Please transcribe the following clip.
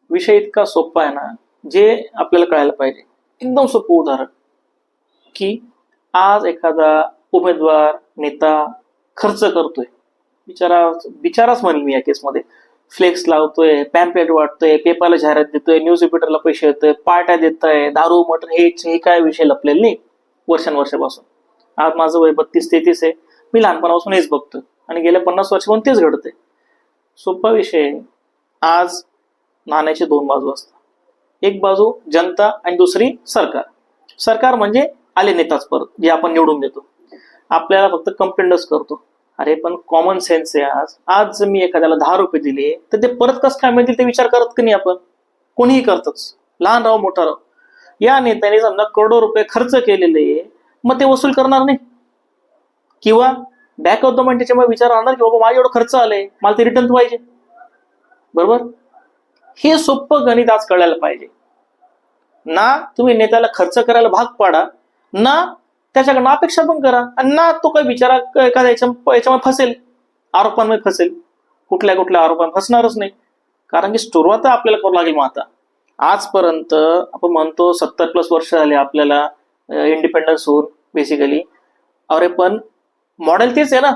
विषय इतका सोपा आहे ना, जे आपल्याला कळायला पाहिजे. एकदम सोपं उदाहरण की आज एखादा उमेदवार नेता खर्च करतोय, बिचाराच म्हणेल मी या केसमध्ये. फ्लेक्स लावतोय, पॅम्पलेट वाटतोय, पेपरला जाहिरात देतोय, न्यूज रिपोर्टरला पैसे देतोय, पार्ट्या देतोय, दारू मटण हे काय विषय लपलेले नाही वर्षानुवर्षापासून. आज माझं वय 32-33 आहे. मी लहानपणापासून हेच बघतोय आणि गेल्या 50 वर्षापासून तेच घडतंय. सोपा विषय. आज नाण्याची दोन बाजू असतात. एक बाजू जनता आणि दुसरी सरकार. सरकार म्हणजे आले नेताच परत, जे आपण निवडून देतो. आपल्याला फक्त कंप्लेंटच करतो. अरे पण कॉमन सेन्स आहे. आज आज जर मी एखाद्याला 10 रुपये दिले तर ते परत कसं काय मिळतील ते विचार करत की नाही आपण? कोणीही करतच, लहान राहो मोठा राहो. या नेत्याने समजा करोडो रुपये खर्च केलेले, मग ते वसूल करणार नाही किंवा बॅक ऑफ द माइंड त्याच्यामुळे विचार आणणार की बाबा माझे एवढं खर्च आले, मला ते रिटर्न पाहिजे. बरोबर? हे सोपं गणित आज कळायला पाहिजे. ना तुम्ही नेत्याला खर्च करायला भाग पाडा, ना त्याच्याकडनं अपेक्षा पण करा, आणि ना तो काही विचारा एखाद्या याच्यामध्ये फसेल, आरोपांमध्ये फसेल. कुठल्या कुठल्या आरोपांमध्ये फसणारच नाही. कारण की सुरुवात आपल्याला करावं लागेल. मग आता आजपर्यंत आपण म्हणतो 70+ वर्ष झाले आपल्याला इंडिपेंडन्स होऊन बेसिकली. अरे पण मॉडेल तेच आहे ना.